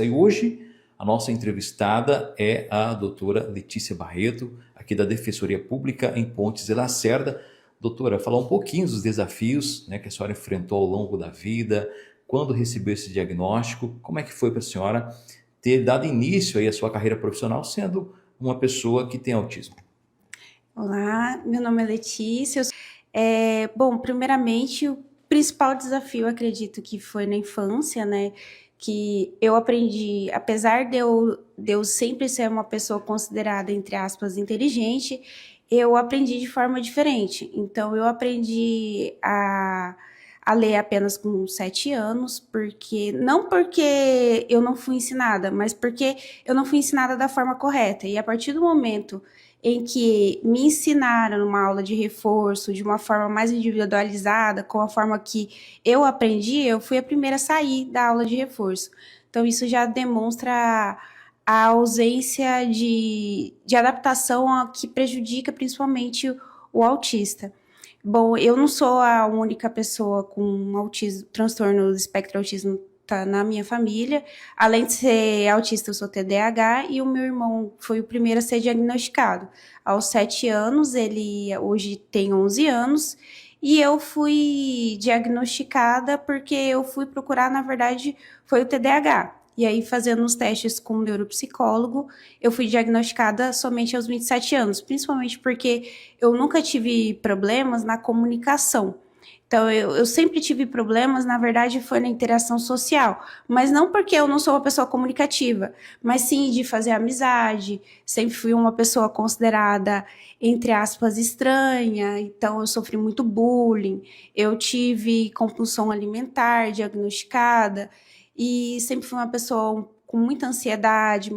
E hoje a nossa entrevistada é a doutora Letícia Barreto, aqui da Defensoria Pública em Pontes de Lacerda. Doutora, falar um pouquinho dos desafios, né, que a senhora enfrentou ao longo da vida, quando recebeu esse diagnóstico, como é que foi para a senhora ter dado início aí à sua carreira profissional sendo uma pessoa que tem autismo? Olá, meu nome é Letícia. Bom, primeiramente, o principal desafio, eu acredito que foi na infância, né? Que eu aprendi, apesar de eu sempre ser uma pessoa considerada, entre aspas, inteligente, eu aprendi de forma diferente. Então, eu aprendi a ler apenas com 7 anos, não porque eu não fui ensinada, mas porque eu não fui ensinada da forma correta. E a partir do momento em que me ensinaram numa aula de reforço, de uma forma mais individualizada, com a forma que eu aprendi, eu fui a primeira a sair da aula de reforço. Então, isso já demonstra a ausência de adaptação que prejudica principalmente o autista. Bom, eu não sou a única pessoa com autismo, transtorno do espectro autismo tá na minha família. Além de ser autista, eu sou TDAH e o meu irmão foi o primeiro a ser diagnosticado. Aos 7 anos, ele hoje tem 11 anos, e eu fui diagnosticada porque eu fui procurar, na verdade, foi o TDAH. E aí, fazendo os testes com o neuropsicólogo, eu fui diagnosticada somente aos 27 anos, principalmente porque eu nunca tive problemas na comunicação. Então, eu sempre tive problemas, na verdade, foi na interação social. Mas não porque eu não sou uma pessoa comunicativa, mas sim de fazer amizade. Sempre fui uma pessoa considerada, entre aspas, estranha. Então, eu sofri muito bullying. Eu tive compulsão alimentar diagnosticada. E sempre fui uma pessoa com muita ansiedade,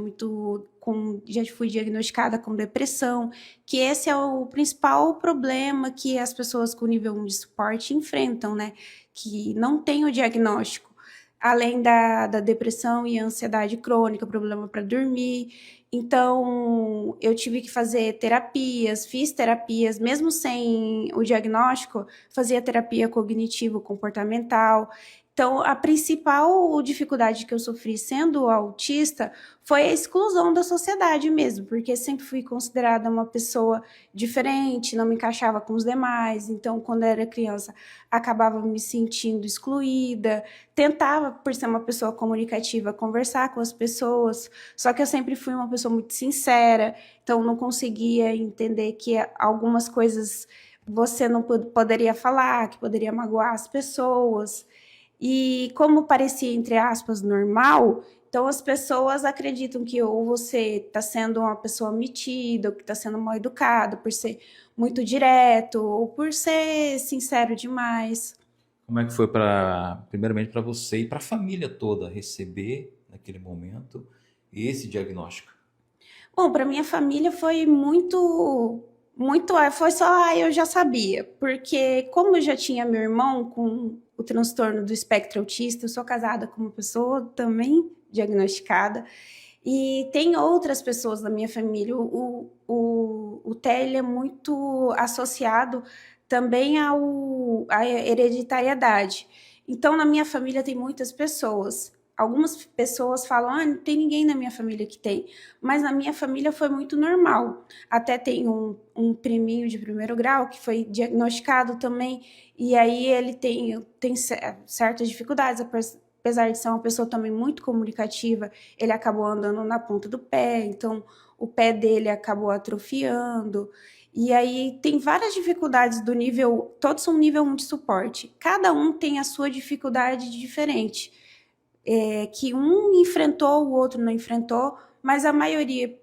já fui diagnosticada com depressão, que esse é o principal problema que as pessoas com nível 1 de suporte enfrentam, né? Que não tem o diagnóstico, além da depressão e ansiedade crônica, problema para dormir. Então, eu tive que fazer terapias, fiz terapias, mesmo sem o diagnóstico, fazia terapia cognitivo-comportamental. Então, a principal dificuldade que eu sofri sendo autista foi a exclusão da sociedade mesmo, porque sempre fui considerada uma pessoa diferente, não me encaixava com os demais. Então, quando eu era criança, acabava me sentindo excluída. Tentava, por ser uma pessoa comunicativa, conversar com as pessoas, só que eu sempre fui uma pessoa muito sincera, então não conseguia entender que algumas coisas você não poderia falar, que poderia magoar as pessoas. E como parecia, entre aspas, normal, então as pessoas acreditam que ou você está sendo uma pessoa metida, ou que está sendo mal educado, por ser muito direto, ou por ser sincero demais. Como é que foi primeiramente para você e para a família toda receber naquele momento esse diagnóstico? Bom, para minha família foi foi só, eu já sabia, porque como eu já tinha meu irmão com o transtorno do espectro autista, eu sou casada com uma pessoa também diagnosticada, e tem outras pessoas da minha família. O TEA ele é muito associado também à hereditariedade. Então, na minha família tem muitas pessoas. Algumas pessoas falam, não tem ninguém na minha família que tem. Mas na minha família foi muito normal. Até tem um priminho de primeiro grau que foi diagnosticado também, e aí ele tem certas dificuldades, apesar de ser uma pessoa também muito comunicativa, ele acabou andando na ponta do pé, então o pé dele acabou atrofiando. E aí tem várias dificuldades do nível, todos são nível 1 de suporte. Cada um tem a sua dificuldade diferente, que um enfrentou, o outro não enfrentou, mas a maioria,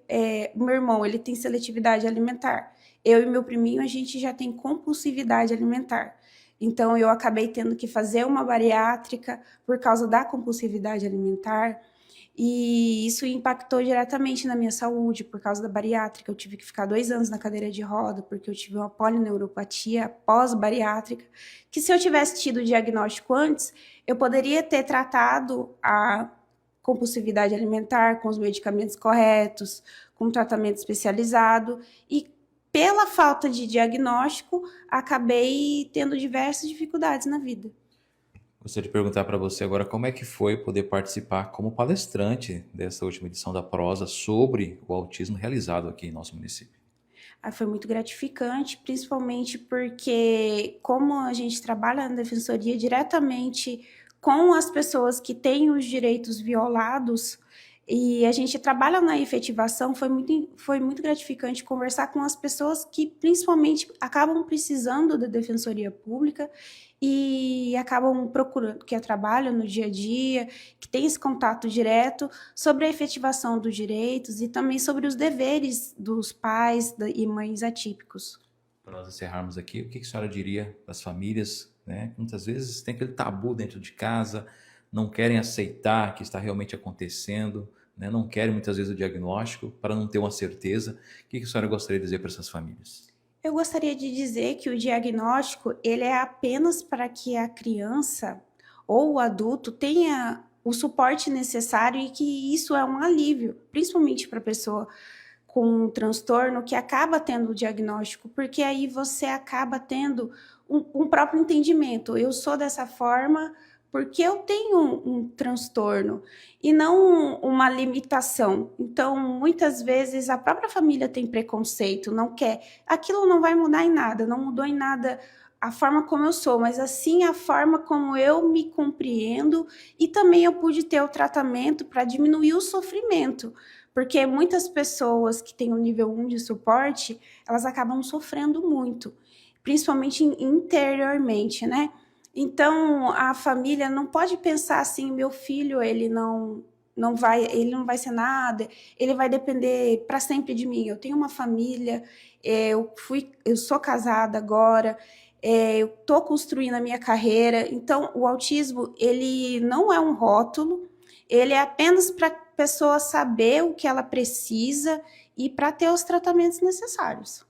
o meu irmão, ele tem seletividade alimentar. Eu e meu priminho, a gente já tem compulsividade alimentar. Então, eu acabei tendo que fazer uma bariátrica por causa da compulsividade alimentar, e isso impactou diretamente na minha saúde por causa da bariátrica. Eu tive que ficar 2 anos na cadeira de roda, porque eu tive uma polineuropatia pós-bariátrica, que se eu tivesse tido o diagnóstico antes, eu poderia ter tratado a compulsividade alimentar com os medicamentos corretos, com um tratamento especializado, e pela falta de diagnóstico, acabei tendo diversas dificuldades na vida. Gostaria de perguntar para você agora como é que foi poder participar como palestrante dessa última edição da Prosa sobre o autismo realizado aqui em nosso município. Foi muito gratificante, principalmente porque, como a gente trabalha na defensoria diretamente com as pessoas que têm os direitos violados, e a gente trabalha na efetivação, foi muito gratificante conversar com as pessoas que principalmente acabam precisando da defensoria pública e acabam procurando, que trabalham no dia a dia, que tem esse contato direto sobre a efetivação dos direitos e também sobre os deveres dos pais e mães atípicos. Para nós encerrarmos aqui, o que a senhora diria das famílias, né? Muitas vezes tem aquele tabu dentro de casa, não querem aceitar que está realmente acontecendo, né? Não querem muitas vezes o diagnóstico para não ter uma certeza. O que a senhora gostaria de dizer para essas famílias? Eu gostaria de dizer que o diagnóstico ele é apenas para que a criança ou o adulto tenha o suporte necessário e que isso é um alívio, principalmente para a pessoa com um transtorno que acaba tendo o diagnóstico, porque aí você acaba tendo um próprio entendimento. Eu sou dessa forma porque eu tenho um transtorno e não uma limitação. Então, muitas vezes a própria família tem preconceito, não quer. Aquilo não vai mudar em nada, não mudou em nada a forma como eu sou, mas assim a forma como eu me compreendo e também eu pude ter o tratamento para diminuir o sofrimento. Porque muitas pessoas que têm o nível 1 de suporte, elas acabam sofrendo muito, principalmente interiormente, né? Então, a família não pode pensar assim, meu filho, ele não vai ser nada, ele vai depender para sempre de mim. Eu tenho uma família, eu sou casada agora, eu estou construindo a minha carreira. Então, o autismo, ele não é um rótulo, ele é apenas para a pessoa saber o que ela precisa e para ter os tratamentos necessários.